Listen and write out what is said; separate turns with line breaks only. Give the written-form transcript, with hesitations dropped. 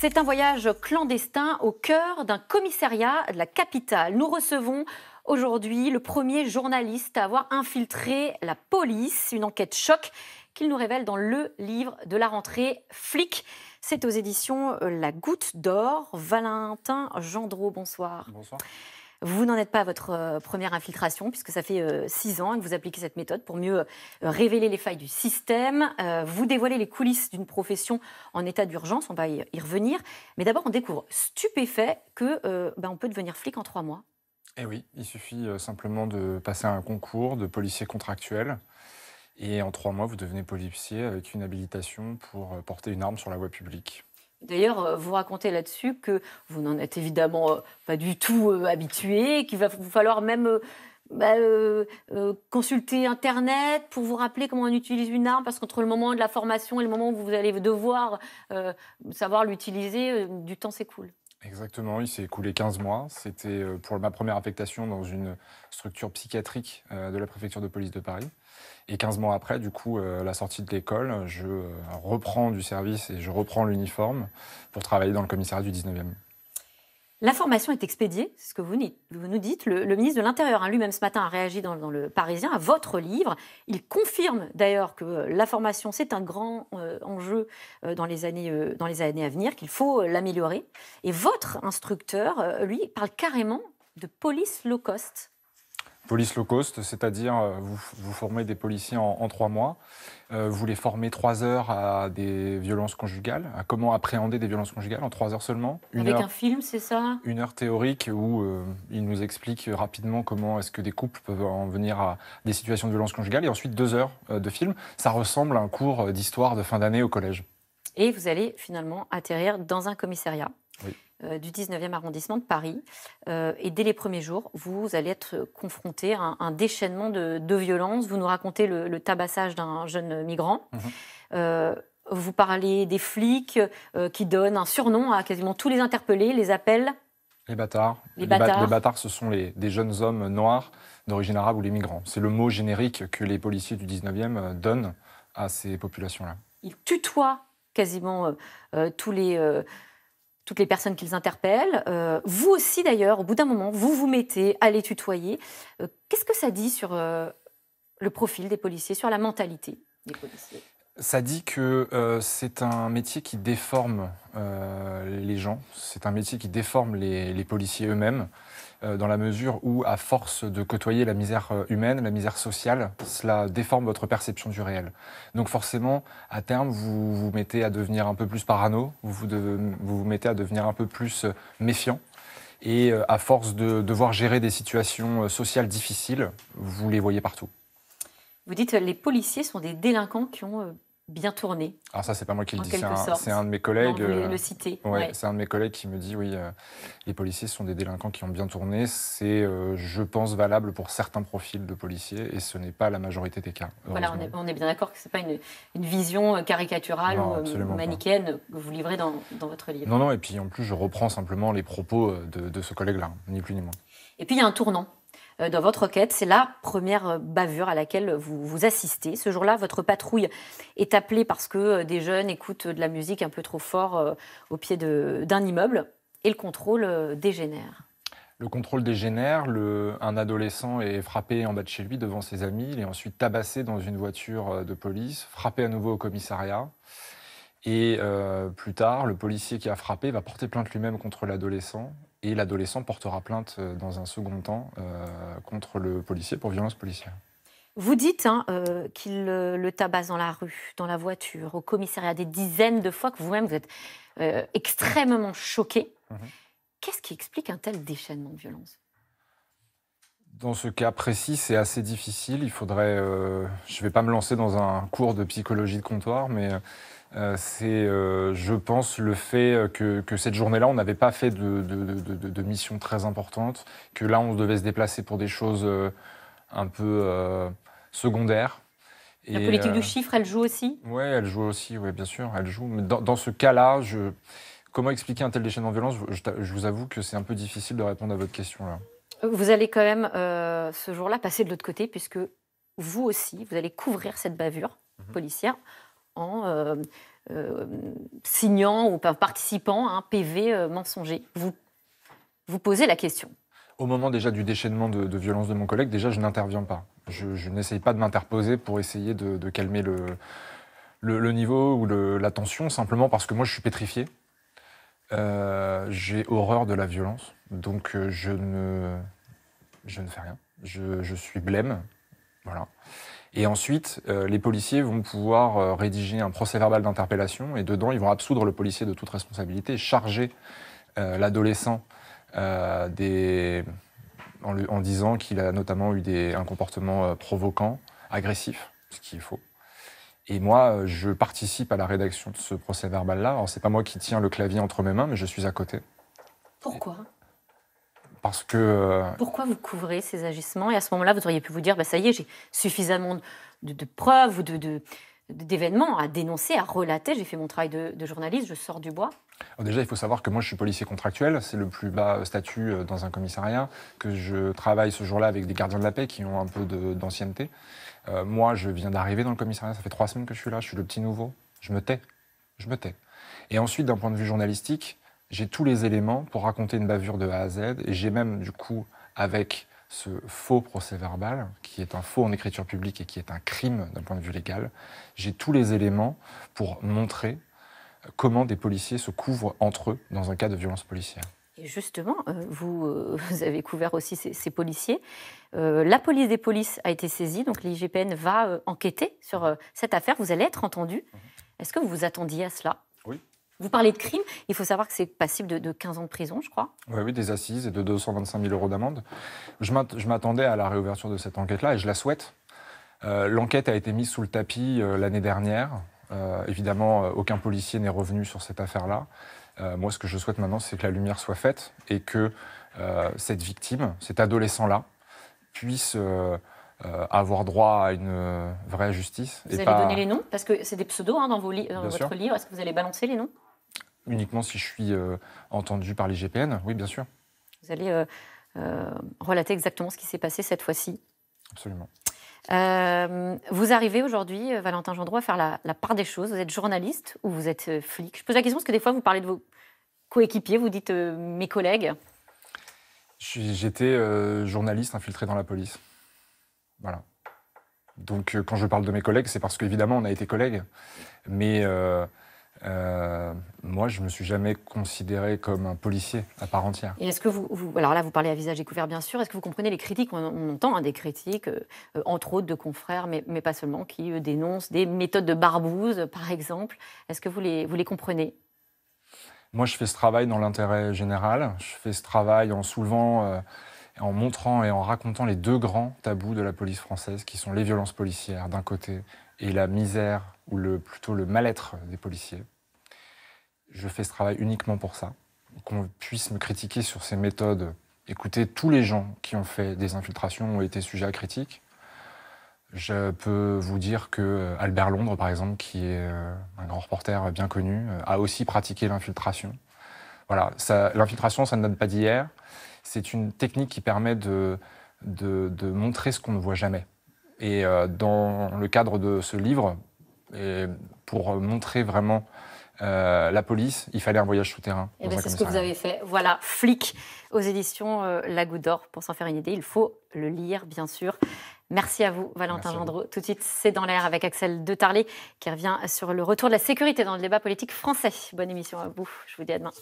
C'est un voyage clandestin au cœur d'un commissariat de la capitale. Nous recevons aujourd'hui le premier journaliste à avoir infiltré la police. Une enquête choc qu'il nous révèle dans le livre de la rentrée Flic. C'est aux éditions La Goutte d'Or. Valentin Gendreau, bonsoir.
Bonsoir.
Vous n'en êtes pas à votre première infiltration, puisque ça fait 6 ans que vous appliquez cette méthode pour mieux révéler les failles du système. Vous dévoilez les coulisses d'une profession en état d'urgence, on va y revenir. Mais d'abord, on découvre, stupéfait, qu'on peut devenir flic en 3 mois.
Eh oui, il suffit simplement de passer un concours de policier contractuel. Et en 3 mois, vous devenez policier avec une habilitation pour porter une arme sur la voie publique.
D'ailleurs, vous racontez là-dessus que vous n'en êtes évidemment pas du tout habitué, qu'il va vous falloir même consulter Internet pour vous rappeler comment on utilise une arme, parce qu'entre le moment de la formation et le moment où vous allez devoir savoir l'utiliser, du temps s'écoule.
Exactement, il s'est écoulé 15 mois. C'était pour ma première affectation dans une structure psychiatrique de la préfecture de police de Paris. Et 15 mois après, du coup, la sortie de l'école, je reprends du service et je reprends l'uniforme pour travailler dans le commissariat du 19e.
L'information est expédiée, c'est ce que vous nous dites. Le ministre de l'Intérieur lui-même ce matin a réagi dans le Parisien à votre livre. Il confirme d'ailleurs que la formation, c'est un grand enjeu dans les années à venir, qu'il faut l'améliorer. Et votre instructeur, lui, parle carrément de police low cost.
Police low cost, c'est-à-dire vous formez des policiers en 3 mois, vous les formez 3 heures à des violences conjugales, à comment appréhender des violences conjugales en 3 heures seulement.
Avec un film, c'est ça ?
1 heure théorique où il nous explique rapidement comment est-ce que des couples peuvent en venir à des situations de violence conjugale, et ensuite 2 heures de film. Ça ressemble à un cours d'histoire de fin d'année au collège. Et
vous allez finalement atterrir dans un commissariat.
Oui.
Du 19e arrondissement de Paris. Et dès les premiers jours, vous allez être confronté à un déchaînement de violence. Vous nous racontez le tabassage d'un jeune migrant. Vous parlez des flics qui donnent un surnom à quasiment tous les interpellés, les appellent...
Les bâtards. Les bâtards, ce sont des jeunes hommes noirs d'origine arabe ou les migrants. C'est le mot générique que les policiers du 19e donnent à ces populations-là.
Ils tutoient quasiment toutes les personnes qu'ils interpellent. Vous aussi, d'ailleurs, au bout d'un moment, vous vous mettez à les tutoyer. Qu'est-ce que ça dit sur le profil des policiers, sur la mentalité des policiers ?
Ça dit que c'est un métier qui déforme les gens, c'est un métier qui déforme les policiers eux-mêmes, dans la mesure où, à force de côtoyer la misère humaine, la misère sociale, cela déforme votre perception du réel. Donc forcément, à terme, vous vous mettez à devenir un peu plus parano, vous mettez à devenir un peu plus méfiant. Et à force de devoir gérer des situations sociales difficiles, vous les voyez partout.
Vous dites que les policiers sont des délinquants qui ont bien tourné.
Alors ça, c'est pas moi qui le dis, c'est un de mes collègues.
Non, vous le citez.
Ouais. C'est un de mes collègues qui me dit, oui, les policiers sont des délinquants qui ont bien tourné. C'est, je pense, valable pour certains profils de policiers, et ce n'est pas la majorité des cas.
Voilà, on est bien d'accord que ce n'est pas une vision caricaturale ou manichéenne que vous livrez dans votre livre.
Non, et puis en plus, je reprends simplement les propos de ce collègue-là, ni plus ni moins.
Et puis il y a un tournant. Dans votre enquête, c'est la première bavure à laquelle vous assistez. Ce jour-là, votre patrouille est appelée parce que des jeunes écoutent de la musique un peu trop fort au pied d'un immeuble, et le contrôle dégénère.
Le contrôle dégénère, un adolescent est frappé en bas de chez lui devant ses amis, il est ensuite tabassé dans une voiture de police, frappé à nouveau au commissariat. Et plus tard, le policier qui a frappé va porter plainte lui-même contre l'adolescent. Et l'adolescent portera plainte dans un second temps contre le policier pour violence policière.
Vous dites qu'il le tabasse dans la rue, dans la voiture, au commissariat, des dizaines de fois, que vous-même vous êtes extrêmement choqué. Qu'est-ce qui explique un tel déchaînement de violence ?
Dans ce cas précis, c'est assez difficile. Il faudrait... je ne vais pas me lancer dans un cours de psychologie de comptoir, mais... c'est, je pense, le fait que cette journée-là, on n'avait pas fait de mission très importante, que là, on devait se déplacer pour des choses un peu secondaires.
La politique du chiffre, elle joue aussi ?
Oui, elle joue aussi, bien sûr, elle joue. Mais dans ce cas-là, comment expliquer un tel déchaînement de violence ? Je vous avoue que c'est un peu difficile de répondre à votre question là.
Vous allez quand même, ce jour-là, passer de l'autre côté, puisque vous aussi, vous allez couvrir cette bavure policière en signant ou participant à un PV mensonger. Vous posez la question.
Au moment déjà du déchaînement de violence de mon collègue, déjà je n'interviens pas. Je n'essaye pas de m'interposer pour essayer de calmer le niveau ou la tension, simplement parce que moi je suis pétrifié. J'ai horreur de la violence, donc je ne fais rien. Je suis blême, voilà. Et ensuite, les policiers vont pouvoir rédiger un procès-verbal d'interpellation, et dedans, ils vont absoudre le policier de toute responsabilité, charger l'adolescent en disant qu'il a notamment eu un comportement provoquant, agressif, ce qui est faux. Et moi, je participe à la rédaction de ce procès-verbal-là. Alors, c'est pas moi qui tiens le clavier entre mes mains, mais je suis à côté.
Pourquoi ?
Parce que...
Pourquoi vous couvrez ces agissements ? Et à ce moment-là, vous auriez pu vous dire, ça y est, j'ai suffisamment de preuves ou d'événements à dénoncer, à relater. J'ai fait mon travail de journaliste, je sors du bois.
Alors déjà, il faut savoir que moi, je suis policier contractuel. C'est le plus bas statut dans un commissariat. Que je travaille ce jour-là avec des gardiens de la paix qui ont un peu d'ancienneté. Moi, je viens d'arriver dans le commissariat. Ça fait 3 semaines que je suis là. Je suis le petit nouveau. Je me tais. Et ensuite, d'un point de vue journalistique, j'ai tous les éléments pour raconter une bavure de A à Z. Et j'ai même, du coup, avec ce faux procès-verbal, qui est un faux en écriture publique et qui est un crime d'un point de vue légal, j'ai tous les éléments pour montrer comment des policiers se couvrent entre eux dans un cas de violence policière.
Et justement, vous avez couvert aussi ces policiers. La police des polices a été saisie, donc l'IGPN va enquêter sur cette affaire. Vous allez être entendu. Est-ce que vous vous attendiez à cela ?
Oui.
Vous parlez de crime, il faut savoir que c'est passible de 15 ans de prison, je crois.
Oui, des assises et de 225 000 € d'amende. Je m'attendais à la réouverture de cette enquête-là et je la souhaite. L'enquête a été mise sous le tapis l'année dernière. Évidemment, aucun policier n'est revenu sur cette affaire-là. Moi, ce que je souhaite maintenant, c'est que la lumière soit faite et que cette victime, cet adolescent-là, puisse avoir droit à une vraie justice.
Vous allez donner les noms ? Parce que c'est des pseudos dans votre livre. Est-ce que vous allez balancer les noms ?
Uniquement si je suis entendu par l'IGPN, oui, bien sûr.
Vous allez relater exactement ce qui s'est passé cette fois-ci.
Absolument.
Vous arrivez aujourd'hui, Valentin Gendreau, à faire la part des choses. Vous êtes journaliste ou vous êtes flic ? Je pose la question parce que des fois, vous parlez de vos coéquipiers, vous dites mes collègues.
J'étais journaliste infiltré dans la police. Voilà. Donc, quand je parle de mes collègues, c'est parce qu'évidemment, on a été collègues. Mais moi, je ne me suis jamais considéré comme un policier à part entière.
Et est-ce que alors là, vous parlez à visage découvert, bien sûr. Est-ce que vous comprenez les critiques ? On entend des critiques, entre autres de confrères, mais pas seulement, qui dénoncent des méthodes de barbouze, par exemple. Est-ce que vous les comprenez ?
Moi, je fais ce travail dans l'intérêt général. Je fais ce travail en soulevant, en montrant et en racontant les 2 grands tabous de la police française, qui sont les violences policières d'un côté et la misère, ou plutôt le mal-être des policiers. Je fais ce travail uniquement pour ça. Qu'on puisse me critiquer sur ces méthodes. Écoutez, tous les gens qui ont fait des infiltrations ont été sujets à critique. Je peux vous dire que Albert Londres, par exemple, qui est un grand reporter bien connu, a aussi pratiqué l'infiltration. Voilà, l'infiltration, ça ne date pas d'hier. C'est une technique qui permet de montrer ce qu'on ne voit jamais. Et dans le cadre de ce livre, pour montrer vraiment la police, il fallait un voyage souterrain.
Et c'est ce que vous avez fait. Voilà, Flic aux éditions La Goutte d'Or. Pour s'en faire une idée, il faut le lire, bien sûr. Merci à vous, Valentin Gendreau. Tout de suite, c'est dans l'air avec Axel de Tarlé qui revient sur le retour de la sécurité dans le débat politique français. Bonne émission à vous. Je vous dis à demain.